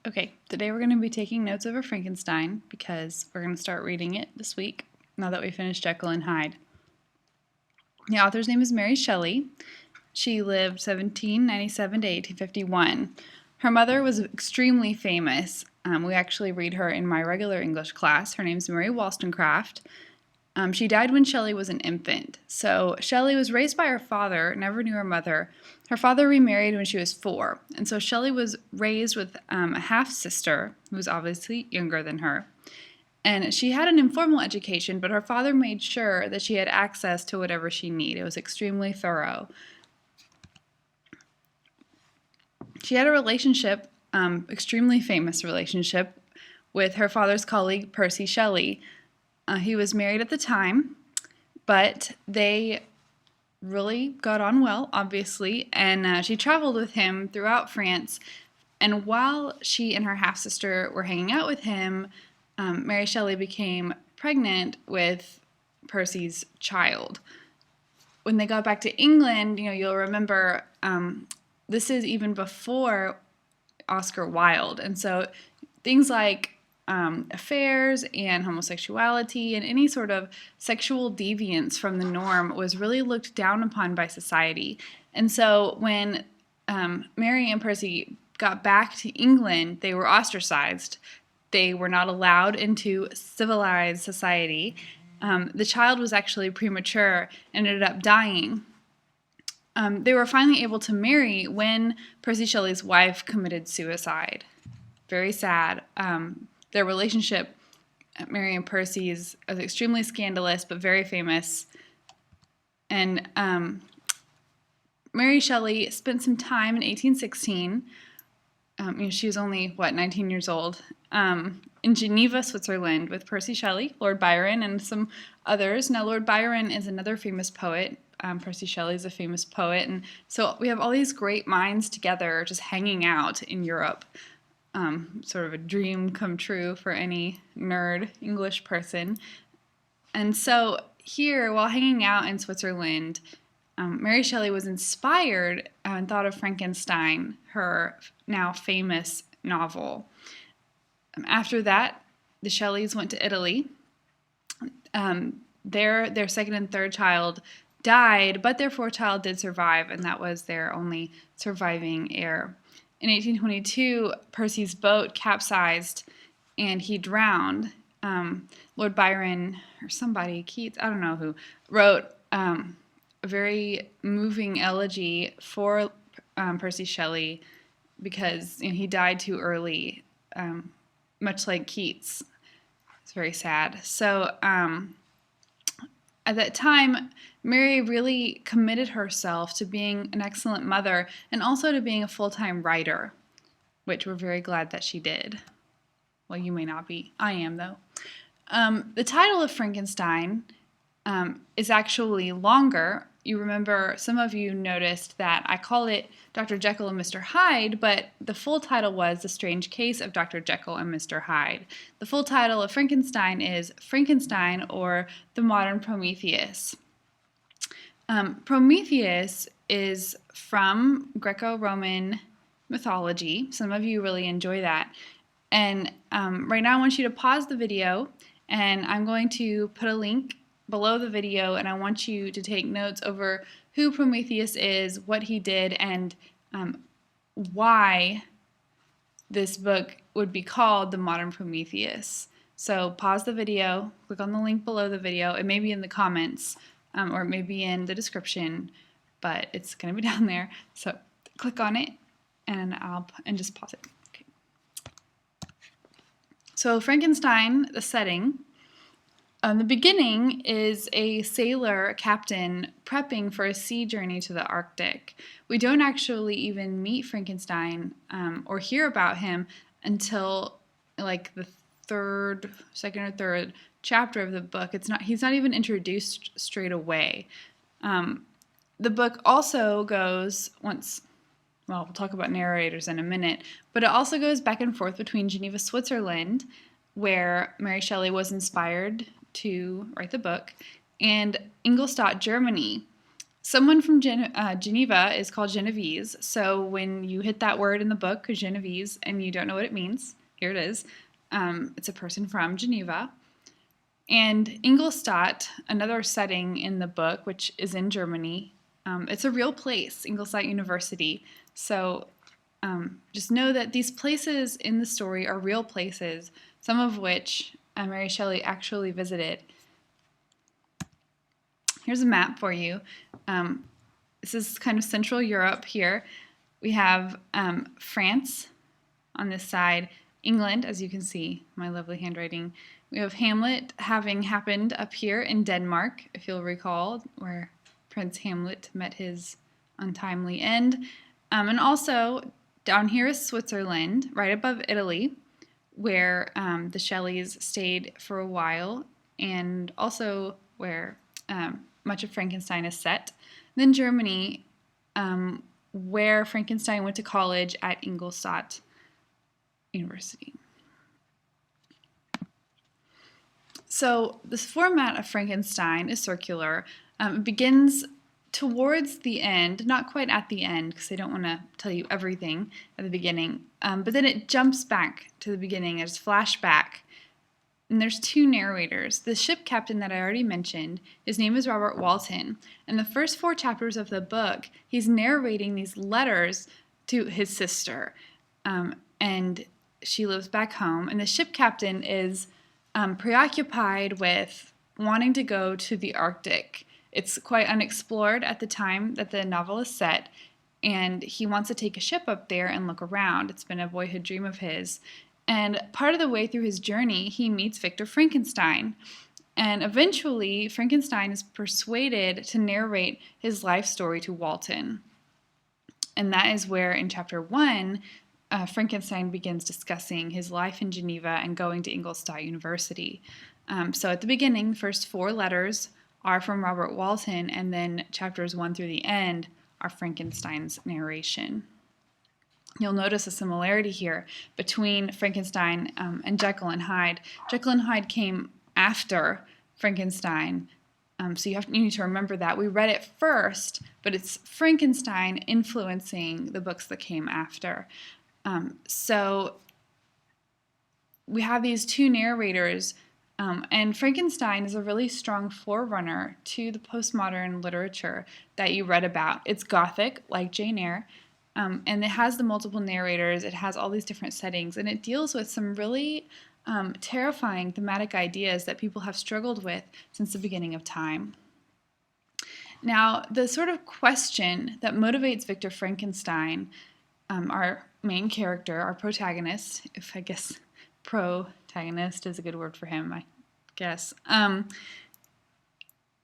Okay, today we're going to be taking notes over Frankenstein because we're going to start reading it this week now that we finished Jekyll and Hyde. The author's name is Mary Shelley. She lived 1797 to 1851. Her mother was extremely famous. We actually read her in my regular English class. Her name's Mary Wollstonecraft. She died when Shelley was an infant. So Shelley was raised by her father, never knew her mother. Her father remarried when she was 4. And so Shelley was raised with a half-sister who was obviously younger than her. And she had an informal education, but her father made sure that she had access to whatever she needed. It was extremely thorough. She had a relationship, extremely famous relationship, with her father's colleague, Percy Shelley. He was married at the time, but they really got on well, obviously, and she traveled with him throughout France. And while she and her half-sister were hanging out with him, Mary Shelley became pregnant with Percy's child. When they got back to England, you'll remember this is even before Oscar Wilde, and so things like affairs and homosexuality and any sort of sexual deviance from the norm was really looked down upon by society. And so when Mary and Percy got back to England, they were ostracized. They were not allowed into civilized society. The child was actually premature and ended up dying. They were finally able to marry when Percy Shelley's wife committed suicide. Very sad. Their relationship, Mary and Percy's, was extremely scandalous but very famous. And Mary Shelley spent some time in 1816. She was only, 19 years old, in Geneva, Switzerland, with Percy Shelley, Lord Byron, and some others. Now, Lord Byron is another famous poet. Percy Shelley is a famous poet. And so we have all these great minds together just hanging out in Europe. Sort of a dream come true for any nerd English person. And so here, while hanging out in Switzerland, Mary Shelley was inspired and thought of Frankenstein, her now famous novel. After that, the Shelleys went to Italy. Their second and third child died, but their fourth child did survive, and that was their only surviving heir. In 1822, Percy's boat capsized and he drowned. Lord Byron, or somebody, Keats, I don't know who, wrote a very moving elegy for Percy Shelley because he died too early, much like Keats. It's very sad. So at that time, Mary really committed herself to being an excellent mother and also to being a full-time writer, which we're very glad that she did. Well, you may not be. I am, though. The title of Frankenstein is actually longer. You remember, some of you noticed that I called it Dr. Jekyll and Mr. Hyde, but the full title was The Strange Case of Dr. Jekyll and Mr. Hyde. The full title of Frankenstein is Frankenstein or the Modern Prometheus. Prometheus is from Greco-Roman mythology. Some of you really enjoy that. And right now I want you to pause the video, and I'm going to put a link below the video, and I want you to take notes over who Prometheus is, what he did, and why this book would be called The Modern Prometheus. So pause the video, click on the link below the video. It may be in the comments, or it may be in the description, but it's going to be down there. So click on it, and just pause it. Okay. So Frankenstein, the setting. The beginning is a sailor captain prepping for a sea journey to the Arctic. We don't actually even meet Frankenstein or hear about him until like the second or third chapter of the book. He's not even introduced straight away. The book also goes we'll talk about narrators in a minute, but it also goes back and forth between Geneva, Switzerland, where Mary Shelley was inspired to write the book, and Ingolstadt, Germany. Someone from Geneva is called Genovese. So when you hit that word in the book, Genovese, and you don't know what it means, here it is. It's a person from Geneva. And Ingolstadt, another setting in the book, which is in Germany, it's a real place, Ingolstadt University. So just know that these places in the story are real places, some of which Mary Shelley actually visited. Here's a map for you. This is kind of Central Europe here. We have France on this side, England, as you can see, my lovely handwriting. We have Hamlet having happened up here in Denmark, if you'll recall, where Prince Hamlet met his untimely end. And also, down here is Switzerland, right above Italy, where the Shelleys stayed for a while, and also where much of Frankenstein is set. And then Germany, where Frankenstein went to college at Ingolstadt University. So this format of Frankenstein is circular. It begins towards the end, not quite at the end, because I don't want to tell you everything at the beginning, but then it jumps back to the beginning. There's flashback, and there's two narrators. The ship captain that I already mentioned, his name is Robert Walton, and the first 4 chapters of the book, he's narrating these letters to his sister, and she lives back home, and the ship captain is preoccupied with wanting to go to the Arctic. It's quite unexplored at the time that the novel is set, and he wants to take a ship up there and look around. It's been a boyhood dream of his. And part of the way through his journey, he meets Victor Frankenstein. And eventually, Frankenstein is persuaded to narrate his life story to Walton. And that is where, in chapter 1, Frankenstein begins discussing his life in Geneva and going to Ingolstadt University. So at the beginning, the first 4 letters are from Robert Walton, and then chapters 1 through the end are Frankenstein's narration. You'll notice a similarity here between Frankenstein and Jekyll and Hyde. Jekyll and Hyde came after Frankenstein, so you need to remember that. We read it first, but it's Frankenstein influencing the books that came after. So we have these 2 narrators, and Frankenstein is a really strong forerunner to the postmodern literature that you read about. It's Gothic, like Jane Eyre, and it has the multiple narrators, it has all these different settings, and it deals with some really terrifying thematic ideas that people have struggled with since the beginning of time. Now, the sort of question that motivates Victor Frankenstein, our main character, our protagonist, if I guess protagonist is a good word for him, I guess.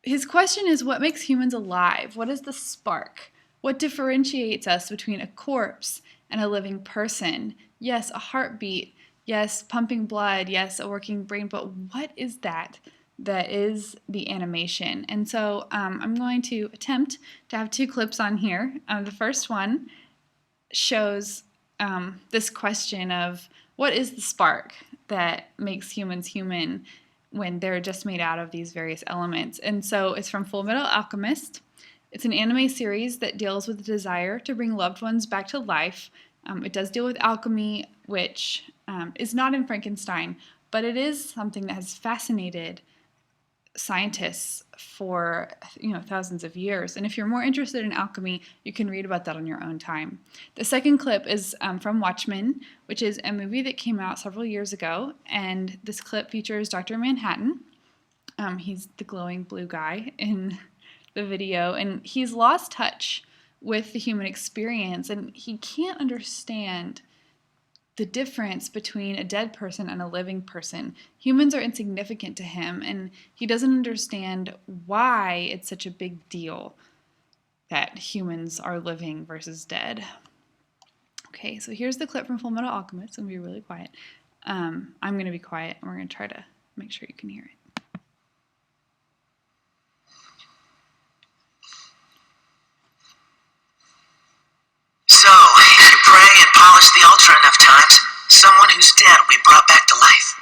His question is, what makes humans alive? What is the spark? What differentiates us between a corpse and a living person? Yes, a heartbeat. Yes, pumping blood. Yes, a working brain. But what is that? That is the animation. And so I'm going to attempt to have 2 clips on here. The first one shows this question of what is the spark that makes humans human when they're just made out of these various elements. And so it's from Full Metal Alchemist. It's an anime series that deals with the desire to bring loved ones back to life. It does deal with alchemy, which is not in Frankenstein, but it is something that has fascinated scientists for thousands of years. And if you're more interested in alchemy, you can read about that on your own time. The second clip is from Watchmen, which is a movie that came out several years ago, and this clip features Dr. Manhattan. He's the glowing blue guy in the video, and he's lost touch with the human experience, and he can't understand the difference between a dead person and a living person. Humans are insignificant to him, and he doesn't understand why it's such a big deal that humans are living versus dead. Okay, so here's the clip from Full Metal Alchemist. It's going to be really quiet. I'm going to be quiet, and we're going to try to make sure you can hear it. So, if you pray and polish the altar enough times, someone who's dead will be brought back to life?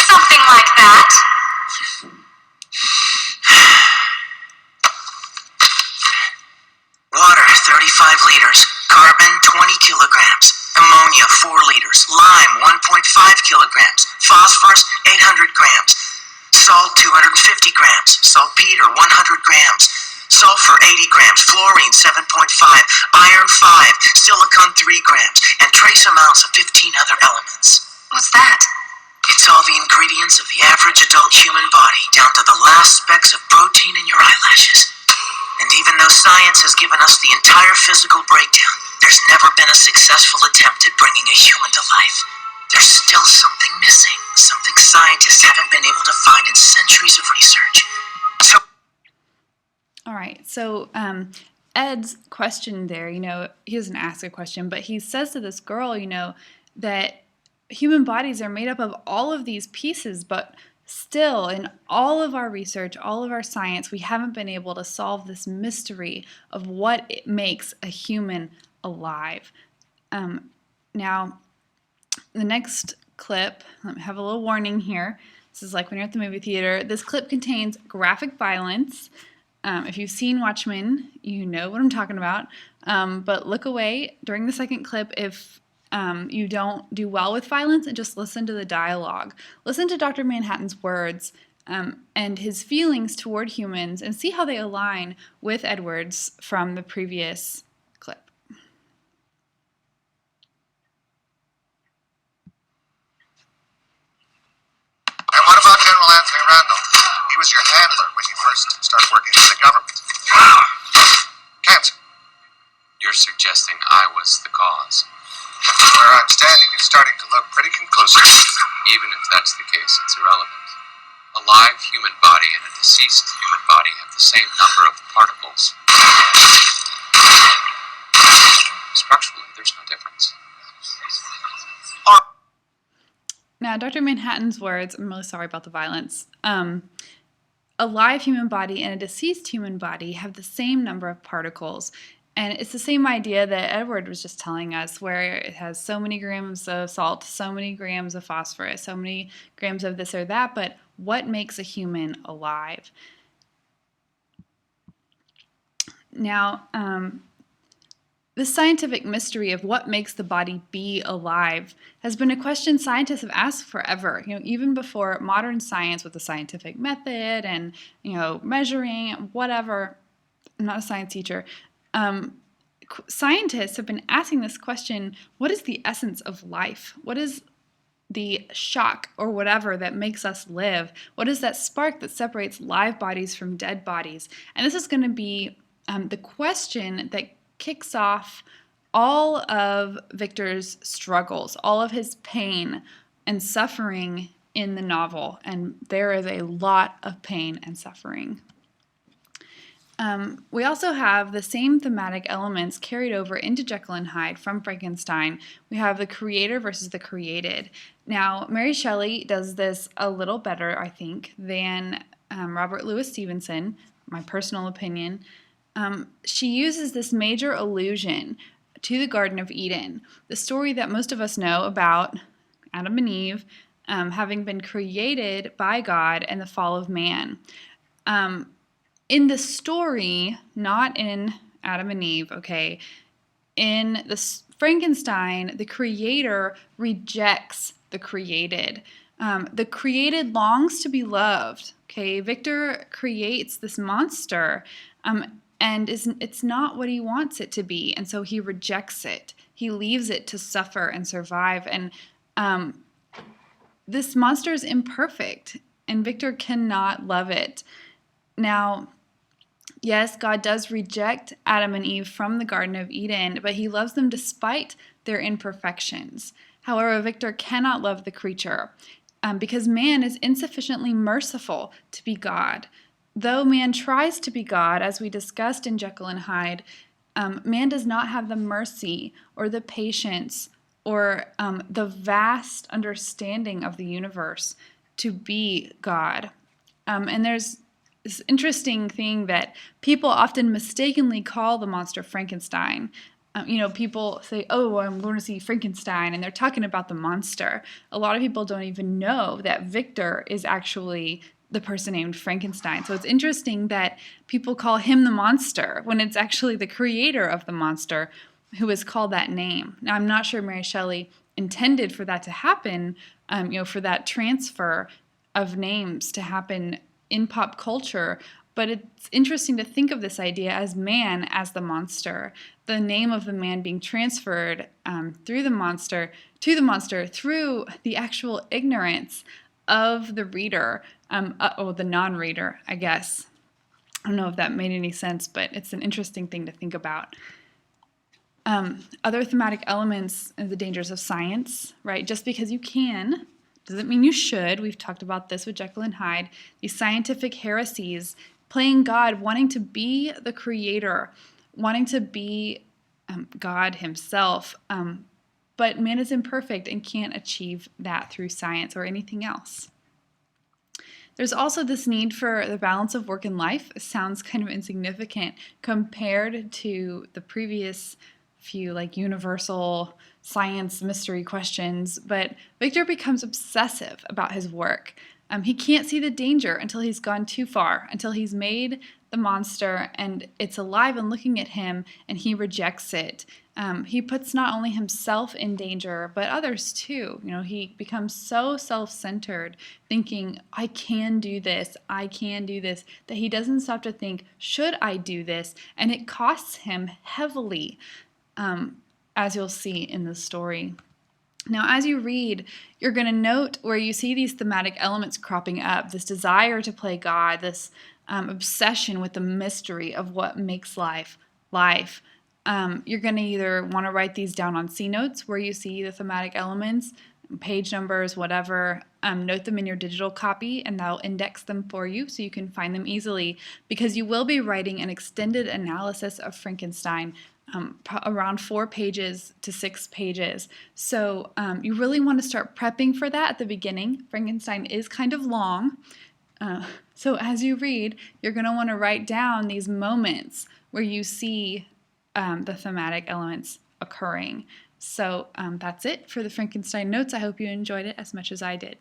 Something like that. Water, 35 liters. Carbon, 20 kilograms. Ammonia, 4 liters. Lime, 1.5 kilograms. Phosphorus, 800 grams. Salt, 250 grams. Saltpeter, 100 grams. Sulfur, 80 grams. Fluorine, 7.5. Iron, 5. Silicon, 3 grams. And trace amounts of 15 other elements. What's that? It's all the ingredients of the average adult human body, down to the last specks of protein in your eyelashes. And even though science has given us the entire physical breakdown, there's never been a successful attempt at bringing a human to life. There's still something missing, something scientists haven't been able to find in centuries of research. So, All right, so Ed's question there, he doesn't ask a question, but he says to this girl, that human bodies are made up of all of these pieces, but still, in all of our research, all of our science, we haven't been able to solve this mystery of what it makes a human alive. Now, the next clip, let me have a little warning here. This is like when you're at the movie theater. This clip contains graphic violence. If you've seen Watchmen, you know what I'm talking about. But look away during the second clip if you don't do well with violence, and just listen to the dialogue. Listen to Dr. Manhattan's words and his feelings toward humans, and see how they align with Edward's from the previous clip. And what about General Anthony Randall? He was your handler when you first started working for the government. Cancer. You're suggesting I was the cause. Where I'm standing is starting to look pretty conclusive. Even if that's the case, it's irrelevant. A live human body and a deceased human body have the same number of particles. Structurally, there's no difference. Now, Dr. Manhattan's words, I'm really sorry about the violence. A live human body and a deceased human body have the same number of particles. And it's the same idea that Edward was just telling us, where it has so many grams of salt, so many grams of phosphorus, so many grams of this or that, but what makes a human alive? Now, the scientific mystery of what makes the body be alive has been a question scientists have asked forever. Even before modern science with the scientific method and measuring, whatever. I'm not a science teacher. Scientists have been asking this question: what is the essence of life? What is the shock or whatever that makes us live? What is that spark that separates live bodies from dead bodies? And this is going to be the question that kicks off all of Victor's struggles, all of his pain and suffering in the novel. And there is a lot of pain and suffering. We also have the same thematic elements carried over into Jekyll and Hyde from Frankenstein. We have the creator versus the created. Now, Mary Shelley does this a little better, I think, than Robert Louis Stevenson, my personal opinion. She uses this major allusion to the Garden of Eden, the story that most of us know about Adam and Eve having been created by God and the fall of man. In the story, not in Adam and Eve, okay, in the Frankenstein, the creator rejects the created. The created longs to be loved, okay? Victor creates this monster, and it's not what he wants it to be, and so he rejects it. He leaves it to suffer and survive, and this monster is imperfect, and Victor cannot love it. Now, yes, God does reject Adam and Eve from the Garden of Eden, but he loves them despite their imperfections. However, Victor cannot love the creature because man is insufficiently merciful to be God. Though man tries to be God, as we discussed in Jekyll and Hyde, man does not have the mercy or the patience or the vast understanding of the universe to be God. And there's this interesting thing that people often mistakenly call the monster Frankenstein. People say, oh, I'm going to see Frankenstein, and they're talking about the monster. A lot of people don't even know that Victor is actually the person named Frankenstein. So it's interesting that people call him the monster when it's actually the creator of the monster who is called that name. Now, I'm not sure Mary Shelley intended for that to happen, for that transfer of names to happen in pop culture, but it's interesting to think of this idea as man as the monster, the name of the man being transferred through the monster to the monster through the actual ignorance of the reader, the non-reader, I guess. I don't know if that made any sense, but it's an interesting thing to think about. Other thematic elements are the dangers of science, right? Just because you can doesn't mean you should. We've talked about this with Jekyll and Hyde. These scientific heresies, playing God, wanting to be the creator, wanting to be God himself, but man is imperfect and can't achieve that through science or anything else. There's also this need for the balance of work and life. It sounds kind of insignificant compared to the previous few like universal science mystery questions, but Victor becomes obsessive about his work. He can't see the danger until he's gone too far, until he's made the monster and it's alive and looking at him and he rejects it. He puts not only himself in danger, but others too. He becomes so self-centered, thinking, I can do this, that he doesn't stop to think, should I do this? And it costs him heavily, as you'll see in the story. Now, as you read, you're going to note where you see these thematic elements cropping up, this desire to play God, this obsession with the mystery of what makes life life. You're going to either want to write these down on C notes where you see the thematic elements, page numbers, whatever. Note them in your digital copy and that'll index them for you so you can find them easily, because you will be writing an extended analysis of Frankenstein, around 4 pages to 6 pages. So you really want to start prepping for that at the beginning. Frankenstein is kind of long. So as you read, you're going to want to write down these moments where you see the thematic elements occurring. So that's it for the Frankenstein Notes. I hope you enjoyed it as much as I did.